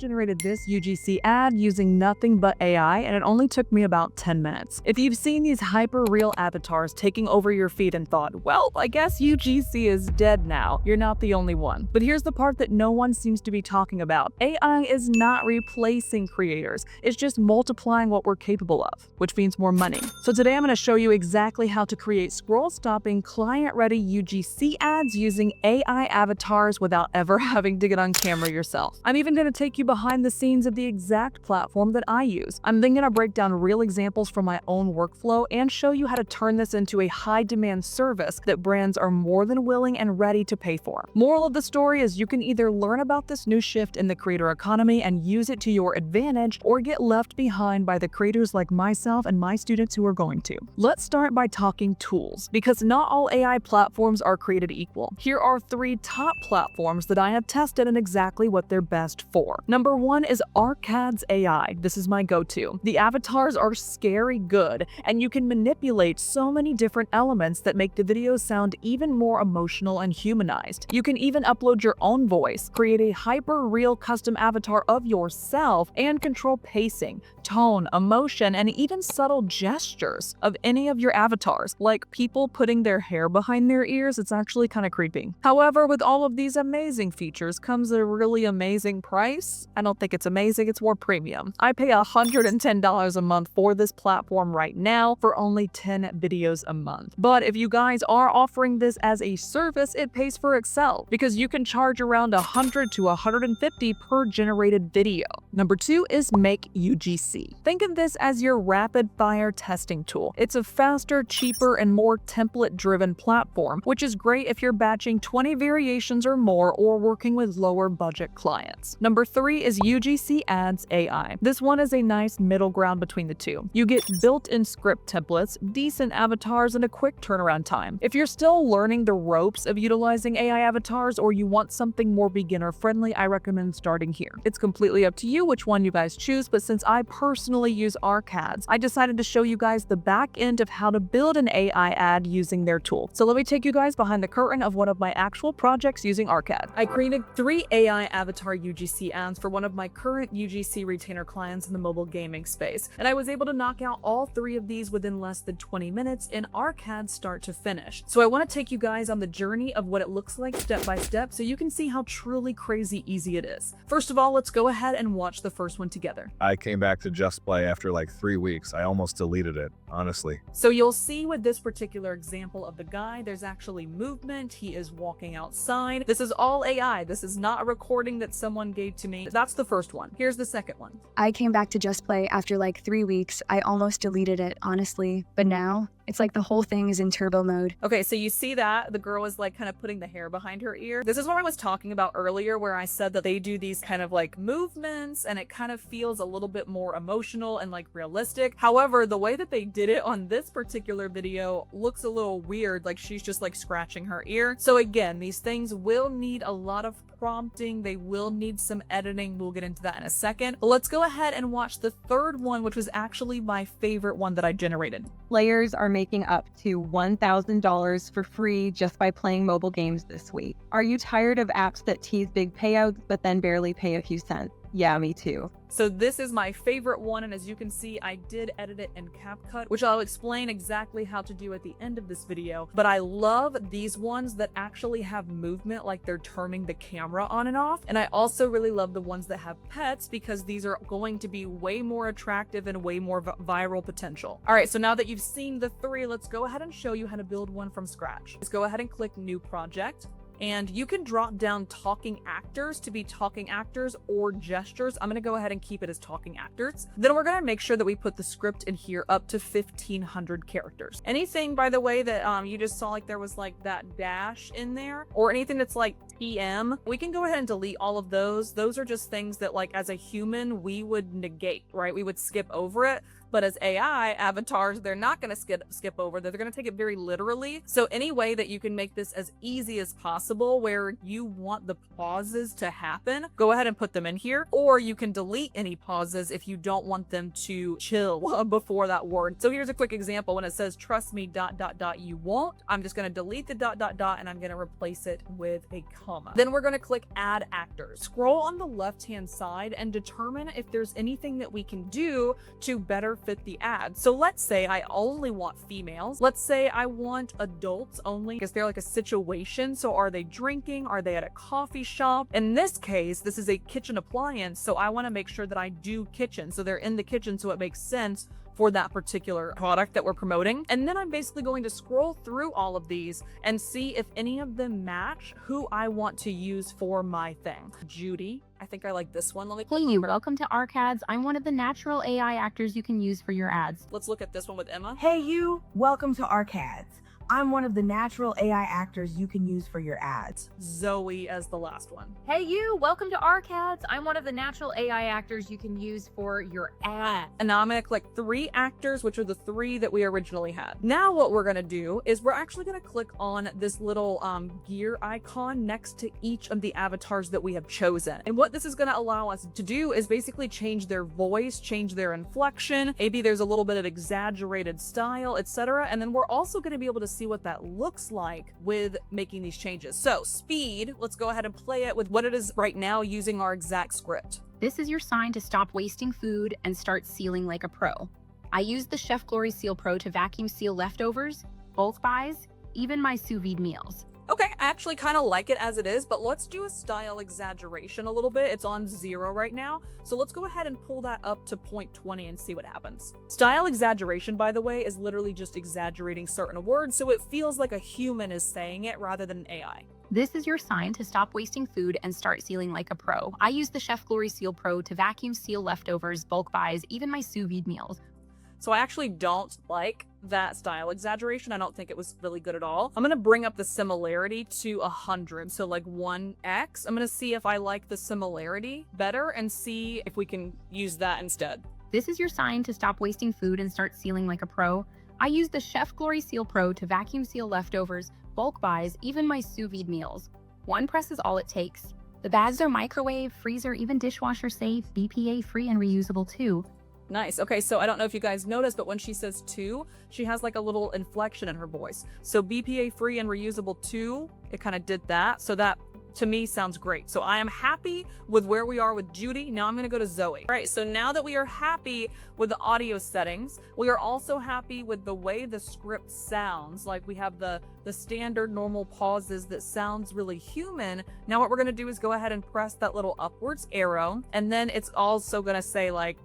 generated this UGC ad using nothing but AI, and it only took me about 10 minutes. If you've seen these hyper-real avatars taking over your feed and thought, well, I guess UGC is dead now, you're not the only one. But here's the part that no one seems to be talking about. AI is not replacing creators, it's just multiplying what we're capable of, which means more money. So today I'm going to show you exactly how to create scroll-stopping, client-ready UGC ads using AI avatars without ever having to get on camera yourself. I'm even going to take you behind the scenes of the exact platform that I use. I'm then going to break down real examples from my own workflow and show you how to turn this into a high-demand service that brands are more than willing and ready to pay for. Moral of the story is you can either learn about this new shift in the creator economy and use it to your advantage, or get left behind by the creators like myself and my students who are going to. Let's start by talking tools, because not all AI platforms are created equal. Here are 3 top platforms that I have tested and exactly what they're best for. Number 1 is ARCADS AI. This is my go-to. The avatars are scary good, and you can manipulate so many different elements that make the videos sound even more emotional and humanized. You can even upload your own voice, create a hyper-real custom avatar of yourself, and control pacing, tone, emotion, and even subtle gestures of any of your avatars, like people putting their hair behind their ears. It's actually kind of creepy. However, with all of these amazing features comes a really amazing price. I don't think it's amazing, it's more premium. I pay $110 a month for this platform right now for only 10 videos a month. But if you guys are offering this as a service, it pays for itself, because you can charge around $100 to $150 per generated video. Number 2 is Make UGC. Think of this as your rapid-fire testing tool. It's a faster, cheaper, and more template-driven platform, which is great if you're batching 20 variations or more or working with lower budget clients. Number 3 is UGC Ads AI. This one is a nice middle ground between the two. You get built-in script templates, decent avatars, and a quick turnaround time. If you're still learning the ropes of utilizing AI avatars, or you want something more beginner-friendly, I recommend starting here. It's completely up to you which one you guys choose, but since I personally use ARCADS, I decided to show you guys the back end of how to build an AI ad using their tool. So let me take you guys behind the curtain of one of my actual projects using ARCAD. I created 3 AI avatar UGC ads for one of my current UGC retainer clients in the mobile gaming space, and I was able to knock out all 3 of these within less than 20 minutes in ARCAD start to finish. So I want to take you guys on the journey of what it looks like step by step so you can see how truly crazy easy it is. First of all, let's go ahead and watch the first one together. I came back to Just Play after like 3 weeks. I almost deleted it, honestly. So you'll see with this particular example of the guy, there's actually movement. He is walking outside. This is all AI. This is not a recording that someone gave to me. That's the first one. Here's the second one. I came back to Just Play after like 3 weeks. I almost deleted it, honestly, but now it's like the whole thing is in turbo mode. Okay, so you see that? The girl is like kind of putting the hair behind her ear. This is what I was talking about earlier, where I said that they do these kind of like movements and it kind of feels a little bit more emotional and like realistic. However, the way that they did it on this particular video looks a little weird, like she's just like scratching her ear. So again, these things will need a lot of prompting. They will need some editing. We'll get into that in a second. But let's go ahead and watch the third one, which was actually my favorite one that I generated. Players are making up to $1,000 for free just by playing mobile games this week. Are you tired of apps that tease big payouts but then barely pay a few cents? Yeah, me too. So this is my favorite one, and as you can see, I did edit it in CapCut, which I'll explain exactly how to do at the end of this video. But I love these ones that actually have movement, like they're turning the camera on and off. And I also really love the ones that have pets, because these are going to be way more attractive and way more viral potential. All right, so now that you've seen the 3, let's go ahead and show you how to build one from scratch. Let's go ahead and click New Project. And you can drop down talking actors to be talking actors or gestures. I'm gonna go ahead and keep it as talking actors. Then we're gonna make sure that we put the script in here up to 1,500 characters. Anything, by the way, that you just saw like there was like that dash in there, or anything that's like TM, we can go ahead and delete all of those. Those are just things that like as a human, we would negate, right? We would skip over it. But as AI avatars, they're not going to skip over that. They're going to take it very literally. So any way that you can make this as easy as possible where you want the pauses to happen, go ahead and put them in here. Or you can delete any pauses if you don't want them to chill before that word. So here's a quick example. When it says trust me ... you won't, I'm just going to delete the ... and I'm going to replace it with a comma. Then we're going to click add actors. Scroll on the left hand side and determine if there's anything that we can do to better fit the ad. So let's say I only want females. Let's say I want adults only. Is there like a situation? So are they drinking? Are they at a coffee shop? In this case, this is a kitchen appliance. So I want to make sure that I do kitchen. So they're in the kitchen. So it makes sense for that particular product that we're promoting. And then I'm basically going to scroll through all of these and see if any of them match who I want to use for my thing. Judy, I think I like this one. Let me Hey, welcome to ArcAds. I'm one of the natural AI actors you can use for your ads. let's look at this one with Emma. Hey you, welcome to ArcAds. I'm one of the natural AI actors you can use for your ads. Zoe as the last one. Hey you, welcome to ArcAds. I'm one of the natural AI actors you can use for your ad. And now I'm gonna click 3 actors, which are the 3 that we originally had. Now what we're gonna do is we're actually gonna click on this little gear icon next to each of the avatars that we have chosen. And what this is gonna allow us to do is basically change their voice, change their inflection. Maybe there's a little bit of exaggerated style, etc. And then we're also gonna be able to see what that looks like with making these changes. So speed, let's go ahead and play it with what it is right now using our exact script. This is your sign to stop wasting food and start sealing like a pro. I use the Chef Glory Seal Pro to vacuum seal leftovers, bulk buys, even my sous vide meals. Okay, I actually kind of like it as it is, but let's do a style exaggeration a little bit. It's on 0 right now. So let's go ahead and pull that up to 0.20 and see what happens. Style exaggeration, by the way, is literally just exaggerating certain words so it feels like a human is saying it rather than an AI. This is your sign to stop wasting food and start sealing like a pro. I use the Chef Glory Seal Pro to vacuum seal leftovers, bulk buys, even my sous vide meals. So I actually don't like that style exaggeration. I don't think it was really good at all. I'm going to bring up the similarity to 100. So like 1x. I'm going to see if I like the similarity better and see if we can use that instead. This is your sign to stop wasting food and start sealing like a pro. I use the Chef Glory Seal Pro to vacuum seal leftovers, bulk buys, even my sous vide meals. One press is all it takes. The bags are microwave, freezer, even dishwasher safe, BPA free and reusable too. Nice. Okay, so I don't know if you guys noticed, but when she says 2, she has like a little inflection in her voice. So BPA free and reusable 2, it kind of did that. So that to me sounds great. So I am happy with where we are with Judy. Now I'm going to go to Zoe. All right, so now that we are happy with the audio settings, we are also happy with the way the script sounds. Like we have the standard normal pauses that sounds really human. Now what we're going to do is go ahead and press that little upwards arrow, and then it's also going to say like,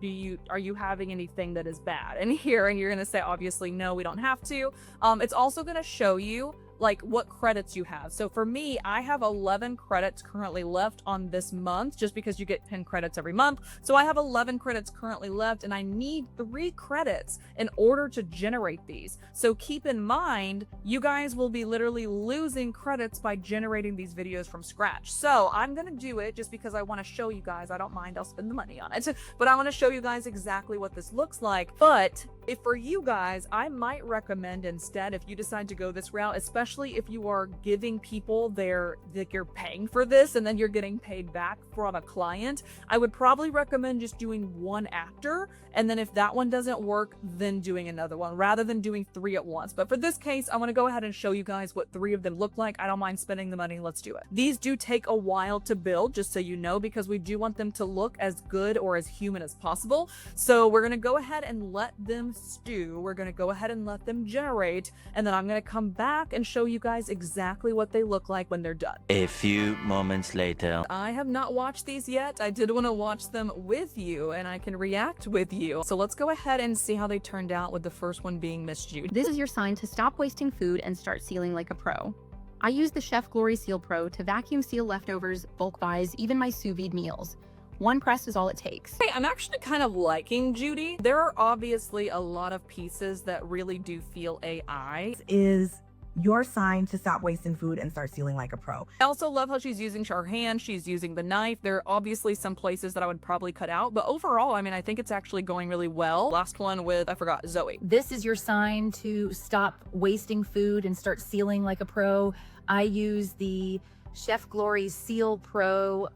are you having anything that is bad in here? And you're going to say obviously no, we don't have to. It's also going to show you like what credits you have. So for me, I have 11 credits currently left on this month, just because you get 10 credits every month. So I have 11 credits currently left, and I need 3 credits in order to generate these. So keep in mind, you guys will be literally losing credits by generating these videos from scratch. So I'm gonna do it just because I want to show you guys. I don't mind, I'll spend the money on it, but I want to show you guys exactly what this looks like. But if for you guys, I might recommend instead, if you decide to go this route, especially if you are giving people like you're paying for this and then you're getting paid back from a client, I would probably recommend just doing 1 actor, and then if that one doesn't work, then doing another one rather than doing 3 at once. But for this case, I want to go ahead and show you guys what 3 of them look like. I don't mind spending the money. Let's do it. These do take a while to build, just so you know, because we do want them to look as good or as human as possible. So we're going to go ahead and let them stew. We're going to go ahead and let them generate, and then I'm going to come back and show you guys exactly what they look like when they're done. A few moments later. I have not watched these yet. I did want to watch them with you, and I can react with you. So let's go ahead and see how they turned out, with the first one being Miss Judy. This is your sign to stop wasting food and start sealing like a pro. I use the Chef Glory Seal Pro to vacuum seal leftovers, bulk buys, even my sous vide meals. One press is all it takes. Hey, I'm actually kind of liking Judy. There are obviously a lot of pieces that really do feel AI. Is your sign to stop wasting food and start feeling like a pro. I also love how she's using her hand, she's using the knife. There are obviously some places that I would probably cut out, but overall, I mean, I think it's actually going really well. Last one with, I forgot, Zoe. This is your sign to stop wasting food and start sealing like a pro. I use the Chef Glory Seal Pro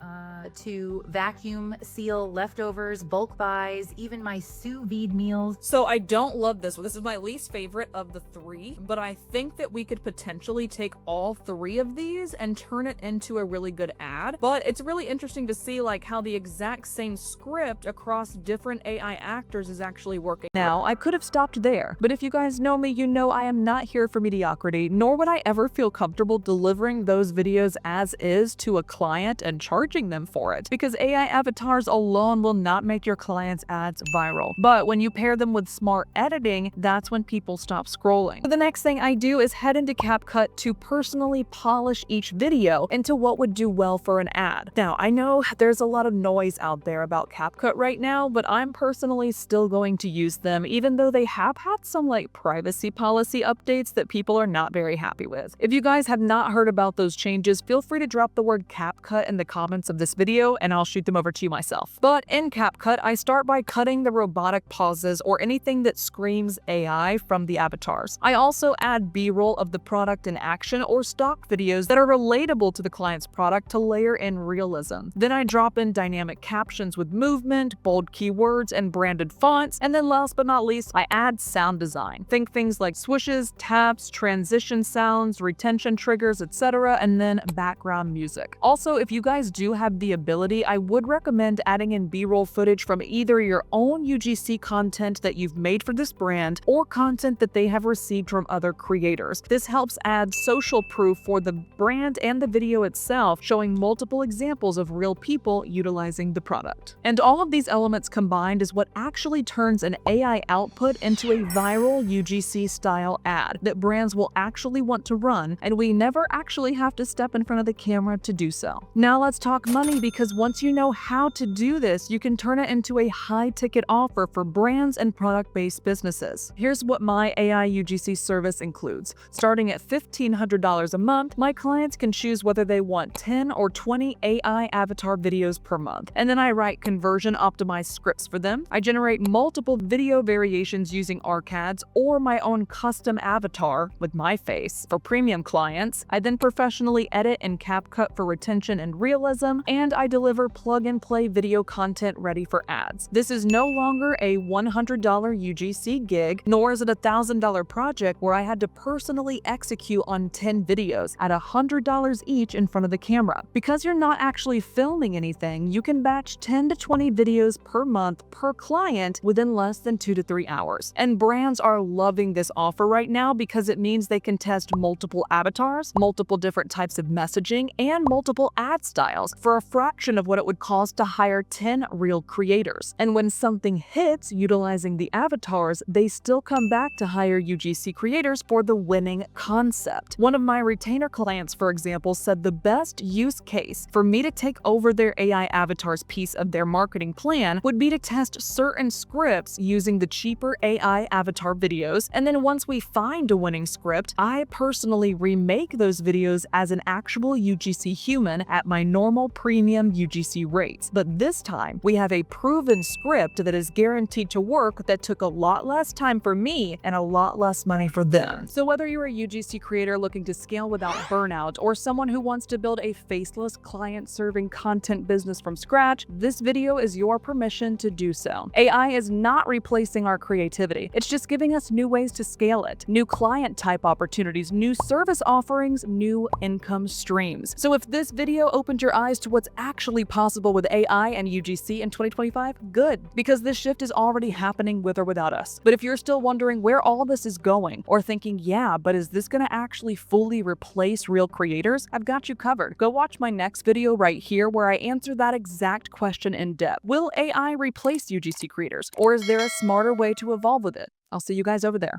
to vacuum seal leftovers, bulk buys, even my sous vide meals. So I don't love this one. This is my least favorite of the three, but I think that we could potentially take all three of these and turn it into a really good ad. But it's really interesting to see like how the exact same script across different AI actors is actually working. Now, I could have stopped there, but if you guys know me, you know I am not here for mediocrity, nor would I ever feel comfortable delivering those videos as is to a client and charging them for it, because AI avatars alone will not make your client's ads viral. But when you pair them with smart editing, that's when people stop scrolling. So the next thing I do is head into CapCut to personally polish each video into what would do well for an ad. Now, I know there's a lot of noise out there about CapCut right now, but I'm personally still going to use them, even though they have had some like privacy policy updates that people are not very happy with. If you guys have not heard about those changes, feel free to drop the word CapCut in the comments of this video and I'll shoot them over to you myself. But in CapCut, I start by cutting the robotic pauses or anything that screams AI from the avatars. I also add B-roll of the product in action or stock videos that are relatable to the client's product to layer in realism. Then I drop in dynamic captions with movement, bold keywords, and branded fonts. And then last but not least, I add sound design. Think things like swooshes, taps, transition sounds, retention triggers, etc., and then background music. Also, if you guys do have the ability, I would recommend adding in B-roll footage from either your own UGC content that you've made for this brand or content that they have received from other creators. This helps add social proof for the brand and the video itself, showing multiple examples of real people utilizing the product. And all of these elements combined is what actually turns an AI output into a viral UGC style ad that brands will actually want to run, and we never actually have to step in front of the camera to do so. Now let's talk money, because once you know how to do this, you can turn it into a high-ticket offer for brands and product-based businesses. Here's what my AI UGC service includes. Starting at $1,500 a month, my clients can choose whether they want 10 or 20 AI avatar videos per month. And then I write conversion-optimized scripts for them. I generate multiple video variations using ARCADs or my own custom avatar with my face for premium clients. I then professionally edit in CapCut for retention and realism, and I deliver plug-and-play video content ready for ads. This is no longer a $100 UGC gig, nor is it a $1,000 project where I had to personally execute on 10 videos at $100 each in front of the camera. Because you're not actually filming anything, you can batch 10 to 20 videos per month per client within less than 2 to 3 hours. And brands are loving this offer right now because it means they can test multiple avatars, multiple different types of messaging, and multiple ad styles for a fraction of what it would cost to hire 10 real creators. And when something hits utilizing the avatars, they still come back to hire UGC creators for the winning concept. One of my retainer clients, for example, said the best use case for me to take over their AI avatars piece of their marketing plan would be to test certain scripts using the cheaper AI avatar videos, and then once we find a winning script, I personally remake those videos as an actual UGC human at my normal premium UGC rates. But this time, we have a proven script that is guaranteed to work that took a lot less time for me and a lot less money for them. So whether you're a UGC creator looking to scale without burnout, or someone who wants to build a faceless client-serving content business from scratch, this video is your permission to do so. AI is not replacing our creativity. It's just giving us new ways to scale it, new client type opportunities, new service offerings, new income streams. So if this video opened your eyes to what's actually possible with AI and UGC in 2025, good, because this shift is already happening with or without us. But if you're still wondering where all this is going, or thinking, yeah, but is this going to actually fully replace real creators? I've got you covered. Go watch my next video right here where I answer that exact question in depth. Will AI replace UGC creators, or is there a smarter way to evolve with it? I'll see you guys over there.